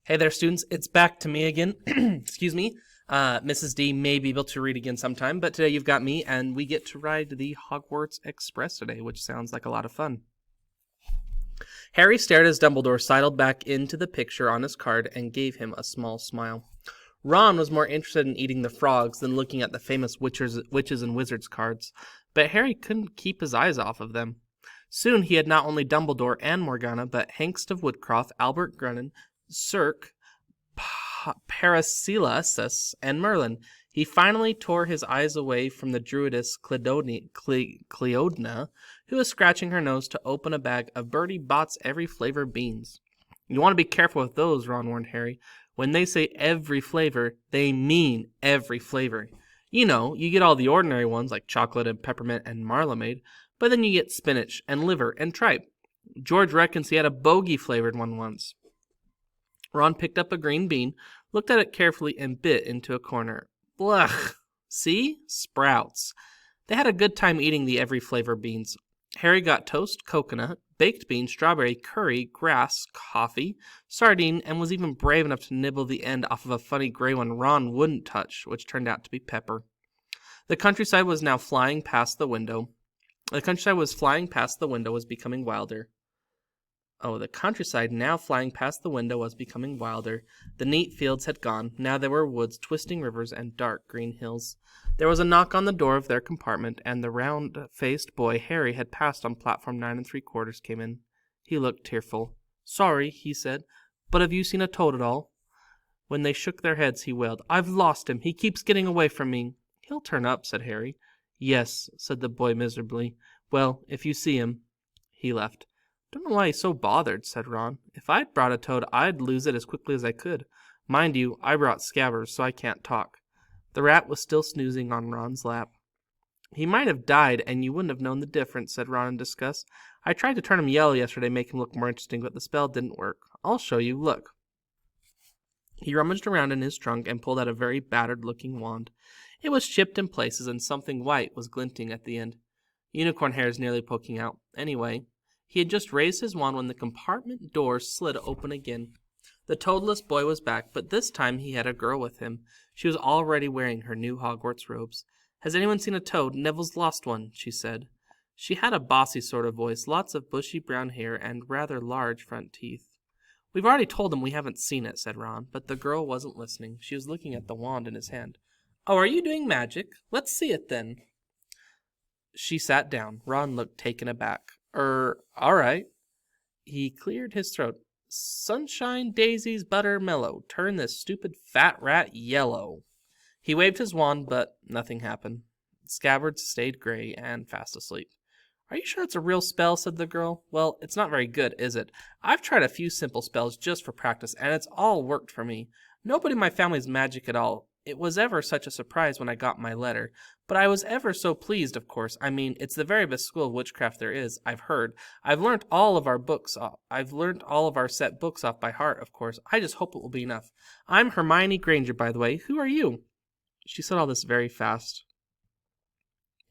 Hey there, students. It's back to me again. Excuse me. Mrs. D may be able to read again sometime, but today you've got me, and we get to ride the Hogwarts Express today, which sounds like a lot of fun. Harry stared as Dumbledore sidled back into the picture on his card and gave him a small smile. Ron was more interested in eating the frogs than looking at the famous witches and wizards cards, but Harry couldn't keep his eyes off of them. Soon he had not only Dumbledore and Morgana, but Hengst of Woodcroft, Albert Grunin, Cirque, Paracelsus, and Merlin. He finally tore his eyes away from the druidess Cleodna, who was scratching her nose to open a bag of Bertie Bott's every flavor beans. You want to be careful with those, Ron warned Harry. When they say every flavor, they mean every flavor. You know, you get all the ordinary ones like chocolate and peppermint and marmalade, but then you get spinach and liver and tripe. George reckons he had a bogey-flavored one once. Ron picked up a green bean, looked at it carefully, and bit into a corner. Blech! See? Sprouts. They had a good time eating the every flavor beans. Harry got toast, coconut, baked bean, strawberry, curry, grass, coffee, sardine, and was even brave enough to nibble the end off of a funny gray one Ron wouldn't touch, which turned out to be pepper. The countryside was flying past the window, was becoming wilder. The countryside now flying past the window was becoming wilder. The neat fields had gone. Now there were woods, twisting rivers, and dark green hills. There was a knock on the door of their compartment, and the round-faced boy Harry had passed on platform 9 3/4 came in. He looked tearful. "Sorry," he said, "but have you seen a toad at all?" When they shook their heads, he wailed, "I've lost him. He keeps getting away from me." "He'll turn up," said Harry. "Yes," said the boy miserably. "Well, if you see him." He left. "Don't know why he's so bothered," said Ron. "If I'd brought a toad, I'd lose it as quickly as I could. Mind you, I brought Scabbers, so I can't talk." The rat was still snoozing on Ron's lap. "He might have died, and you wouldn't have known the difference," said Ron in disgust. "I tried to turn him yellow yesterday, make him look more interesting, but the spell didn't work. I'll show you. Look." He rummaged around in his trunk and pulled out a very battered-looking wand. It was chipped in places, and something white was glinting at the end. Unicorn hairs nearly poking out. Anyway, he had just raised his wand when the compartment door slid open again. The toadless boy was back, but this time he had a girl with him. She was already wearing her new Hogwarts robes. "Has anyone seen a toad? Neville's lost one," she said. She had a bossy sort of voice, lots of bushy brown hair, and rather large front teeth. "We've already told him we haven't seen it," said Ron, but the girl wasn't listening. She was looking at the wand in his hand. "Oh, are you doing magic? Let's see it, then." She sat down. Ron looked taken aback. All right." He cleared his throat. "Sunshine, daisies, butter, mellow. Turn this stupid fat rat yellow." He waved his wand, but nothing happened. Scabbard stayed gray and fast asleep. "Are you sure it's a real spell?" said the girl. "Well, it's not very good, is it? I've tried a few simple spells just for practice, and it's all worked for me. Nobody in my family's magic at all. It was ever such a surprise when I got my letter. But I was ever so pleased, of course. I mean, it's the very best school of witchcraft there is, I've heard. I've learnt all of our set books off by heart, of course. I just hope it will be enough. I'm Hermione Granger, by the way. Who are you?" She said all this very fast.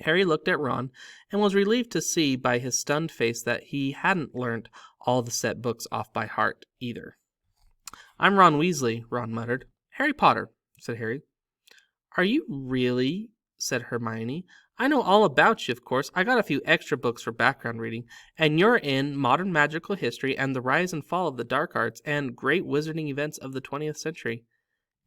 Harry looked at Ron and was relieved to see by his stunned face that he hadn't learnt all the set books off by heart either. "I'm Ron Weasley," Ron muttered. "Harry Potter," said Harry. "Are you really?" said Hermione. "I know all about you, of course. I got a few extra books for background reading, and you're in Modern Magical History and the Rise and Fall of the Dark Arts and Great Wizarding Events of the 20th Century.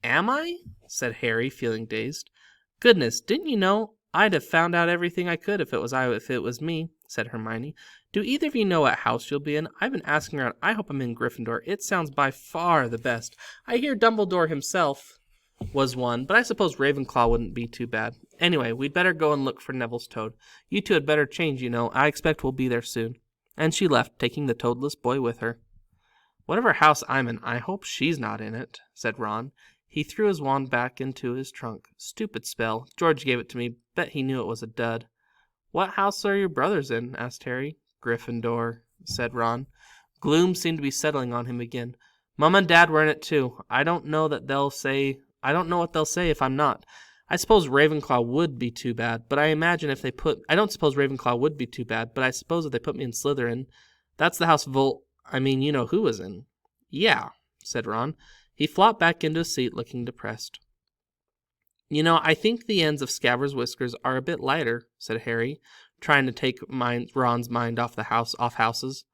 "Am I?" said Harry, feeling dazed. "Goodness, didn't you know? I'd have found out everything I could if it was me," said Hermione. "Do either of you know what house you'll be in? I've been asking around. I hope I'm in Gryffindor. It sounds by far the best. I hear Dumbledore himself was one, but I suppose Ravenclaw wouldn't be too bad. Anyway, we'd better go and look for Neville's toad. You two had better change, you know. I expect we'll be there soon." And she left, taking the toadless boy with her. "Whatever house I'm in, I hope she's not in it," said Ron. He threw his wand back into his trunk. "Stupid spell. George gave it to me. Bet he knew it was a dud." "What house are your brothers in?" asked Harry. "Gryffindor," said Ron. Gloom seemed to be settling on him again. "Mom and Dad were in it too. I don't know what they'll say if I'm not. I suppose Ravenclaw would be too bad, but I don't suppose Ravenclaw would be too bad, but I suppose if they put me in Slytherin, that's the house you know who was in." "Yeah," said Ron. He flopped back into his seat, looking depressed. I think the ends of Scabbers' whiskers are a bit lighter, said Harry, trying to take Ron's mind off houses.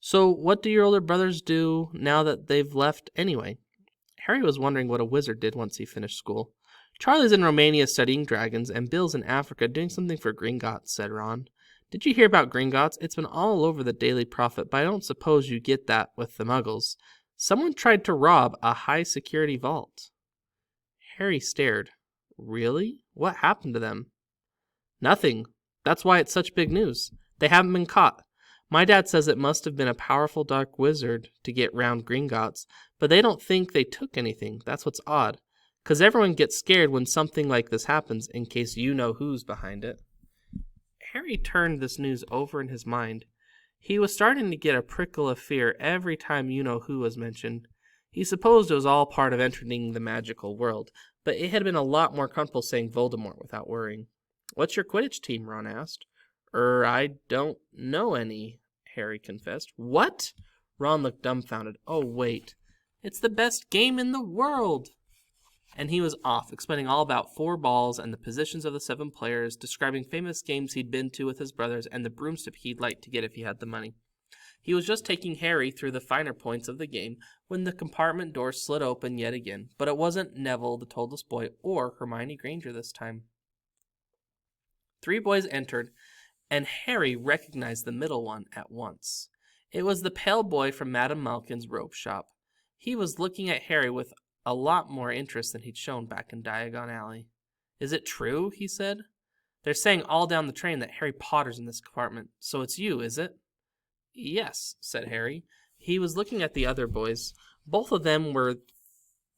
So what do your older brothers do now that they've left anyway? Harry was wondering what a wizard did once he finished school. Charlie's in Romania studying dragons, and Bill's in Africa doing something for Gringotts, said Ron. Did you hear about Gringotts? It's been all over the Daily Prophet, but I don't suppose you get that with the Muggles. Someone tried to rob a high-security vault. Harry stared. Really? What happened to them? Nothing. That's why it's such big news. They haven't been caught. My dad says it must have been a powerful dark wizard to get round Gringotts, but they don't think they took anything. That's what's odd. 'Cause everyone gets scared when something like this happens, in case you know who's behind it. Harry turned this news over in his mind. He was starting to get a prickle of fear every time you-know-who was mentioned. He supposed it was all part of entering the magical world, but it had been a lot more comfortable saying Voldemort without worrying. What's your Quidditch team? Ron asked. I don't know any, Harry confessed. What? Ron looked dumbfounded. Oh, wait. It's the best game in the world! And he was off, explaining all about 4 balls and the positions of the 7 players, describing famous games he'd been to with his brothers and the broomstick he'd like to get if he had the money. He was just taking Harry through the finer points of the game when the compartment door slid open yet again, but it wasn't Neville, the toadless boy, or Hermione Granger this time. 3 boys entered, and Harry recognized the middle one at once. It was the pale boy from Madame Malkin's robe shop. He was looking at Harry with a lot more interest than he'd shown back in Diagon Alley. Is it true? He said. They're saying all down the train that Harry Potter's in this compartment. So it's you, is it? Yes, said Harry. He was looking at the other boys. Both of them were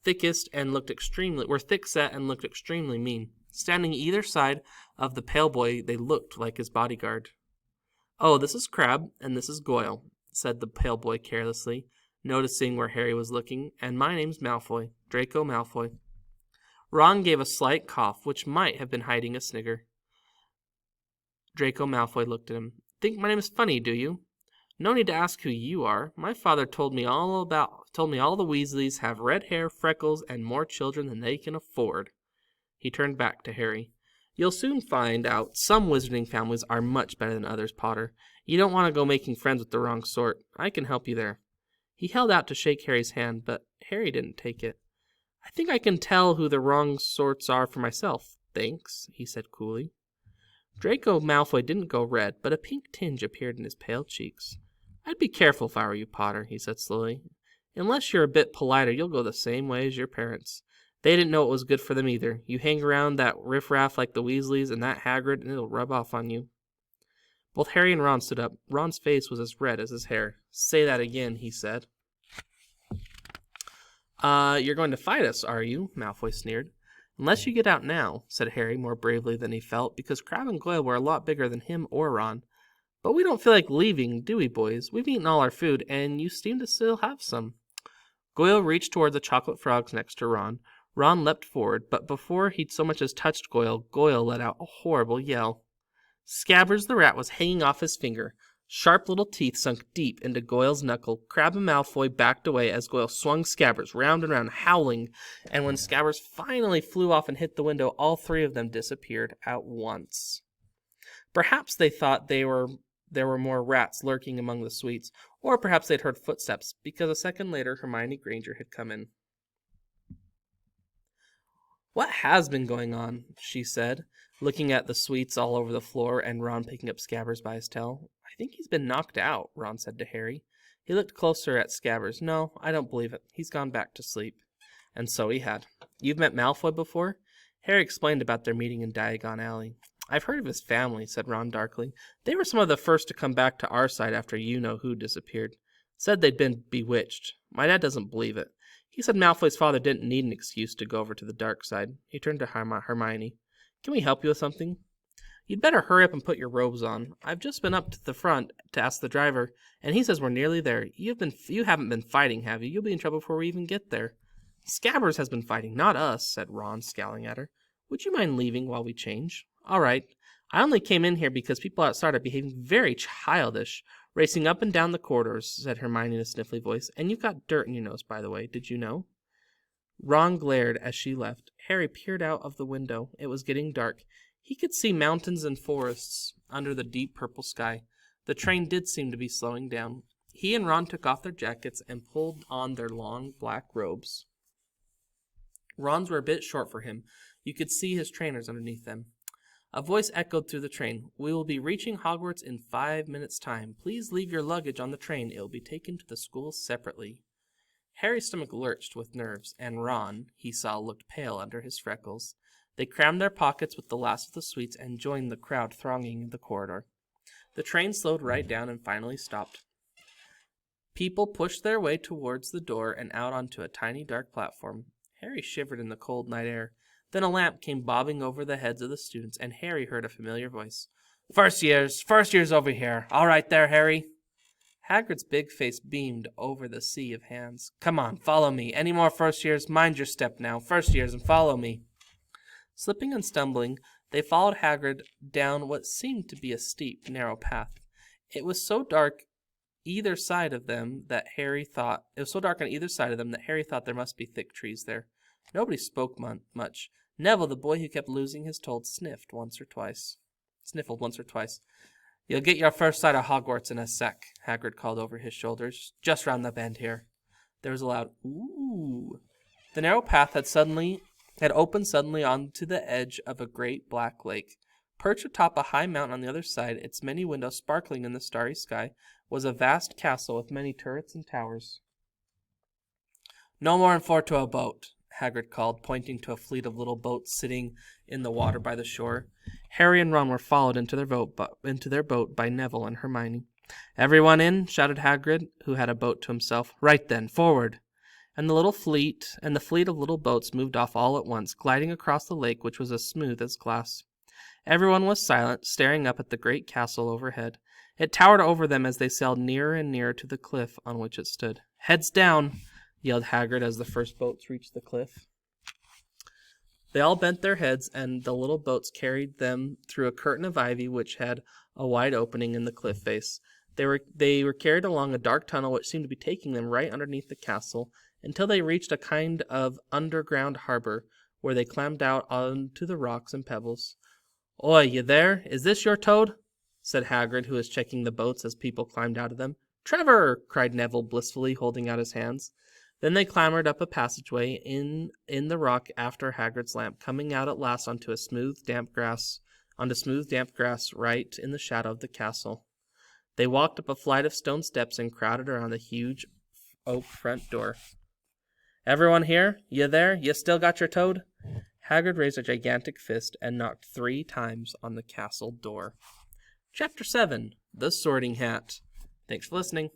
thick-set and looked extremely mean. Standing either side of the pale boy, they looked like his bodyguard. Oh, this is Crabbe, and this is Goyle, said the pale boy carelessly, noticing where Harry was looking, and my name's Malfoy, Draco Malfoy. Ron gave a slight cough, which might have been hiding a snigger. Draco Malfoy looked at him. Think my name is funny, do you? No need to ask who you are. My father told me all the Weasleys have red hair, freckles, and more children than they can afford. He turned back to Harry. You'll soon find out some wizarding families are much better than others, Potter. You don't want to go making friends with the wrong sort. I can help you there. He held out to shake Harry's hand, but Harry didn't take it. I think I can tell who the wrong sorts are for myself. Thanks, he said coolly. Draco Malfoy didn't go red, but a pink tinge appeared in his pale cheeks. I'd be careful if I were you, Potter, he said slowly. Unless you're a bit politer, you'll go the same way as your parents. They didn't know it was good for them either. You hang around that riffraff like the Weasleys and that Hagrid, and it'll rub off on you. Both Harry and Ron stood up. Ron's face was as red as his hair. Say that again, he said. You're going to fight us, are you? Malfoy sneered. Unless you get out now, said Harry more bravely than he felt, because Crabbe and Goyle were a lot bigger than him or Ron. But we don't feel like leaving, do we, boys? We've eaten all our food, and you seem to still have some. Goyle reached toward the chocolate frogs next to Ron. Ron leapt forward, but before he'd so much as touched Goyle, Goyle let out a horrible yell. Scabbers the rat was hanging off his finger. Sharp little teeth sunk deep into Goyle's knuckle. Crabbe and Malfoy backed away as Goyle swung Scabbers round and round, howling, and when Scabbers finally flew off and hit the window, all 3 of them disappeared at once. Perhaps they thought there were more rats lurking among the sweets, or perhaps they'd heard footsteps, because a second later Hermione Granger had come in. What has been going on? She said, looking at the sweets all over the floor and Ron picking up Scabbers by his tail. I think he's been knocked out, Ron said to Harry. He looked closer at Scabbers. No, I don't believe it. He's gone back to sleep. And so he had. You've met Malfoy before? Harry explained about their meeting in Diagon Alley. I've heard of his family, said Ron darkly. They were some of the first to come back to our side after you-know-who disappeared. Said they'd been bewitched. My dad doesn't believe it. He said Malfoy's father didn't need an excuse to go over to the dark side. He turned to Hermione. Can we help you with something? You'd better hurry up and put your robes on. I've just been up to the front to ask the driver, and he says we're nearly there. You haven't been fighting, have you? You'll be in trouble before we even get there. Scabbers has been fighting, not us, said Ron, scowling at her. Would you mind leaving while we change? All right. I only came in here because people outside are behaving very childish. Racing up and down the corridors, said Hermione in a sniffly voice. And you've got dirt in your nose, by the way. Did you know? Ron glared as she left. Harry peered out of the window. It was getting dark. He could see mountains and forests under the deep purple sky. The train did seem to be slowing down. He and Ron took off their jackets and pulled on their long black robes. Ron's were a bit short for him. You could see his trainers underneath them. A voice echoed through the train. We will be reaching Hogwarts in 5 minutes' time. Please leave your luggage on the train. It will be taken to the school separately. Harry's stomach lurched with nerves, and Ron, he saw, looked pale under his freckles. They crammed their pockets with the last of the sweets and joined the crowd thronging the corridor. The train slowed right down and finally stopped. People pushed their way towards the door and out onto a tiny dark platform. Harry shivered in the cold night air. Then a lamp came bobbing over the heads of the students, and Harry heard a familiar voice. First years over here. All right there, Harry. Hagrid's big face beamed over the sea of hands. Come on, follow me. Any more first years? Mind your step now. First years and follow me. Slipping and stumbling, they followed Hagrid down what seemed to be a steep, narrow path. It was so dark either side of them that Harry thought there must be thick trees there. Nobody spoke much. Neville, the boy who kept losing his toad, sniffled once or twice. You'll get your first sight of Hogwarts in a sec, Hagrid called over his shoulders. Just round the bend here. There was a loud ooh. The narrow path had opened suddenly onto the edge of a great black lake. Perched atop a high mountain on the other side, its many windows sparkling in the starry sky, was a vast castle with many turrets and towers. No more than 4 to a boat, Hagrid called, pointing to a fleet of little boats sitting in the water by the shore. Harry and Ron were followed into their boat by Neville and Hermione. Everyone in, shouted Hagrid, who had a boat to himself. Right then, forward. And the fleet of little boats moved off all at once, gliding across the lake, which was as smooth as glass. Everyone was silent, staring up at the great castle overhead. It towered over them as they sailed nearer and nearer to the cliff on which it stood. Heads down, yelled Hagrid as the first boats reached the cliff. They all bent their heads, and the little boats carried them through a curtain of ivy which had a wide opening in the cliff face. They were carried along a dark tunnel which seemed to be taking them right underneath the castle, until they reached a kind of underground harbor, where they climbed out onto the rocks and pebbles. Oi, you there? Is this your toad? Said Hagrid, who was checking the boats as people climbed out of them. Trevor! Cried Neville blissfully, holding out his hands. Then they clambered up a passageway in the rock after Hagrid's lamp, coming out at last onto smooth, damp grass right in the shadow of the castle. They walked up a flight of stone steps and crowded around the huge oak front door. Everyone here? You there? You still got your toad? Hagrid raised a gigantic fist and knocked 3 times on the castle door. Chapter 7. The Sorting Hat. Thanks for listening.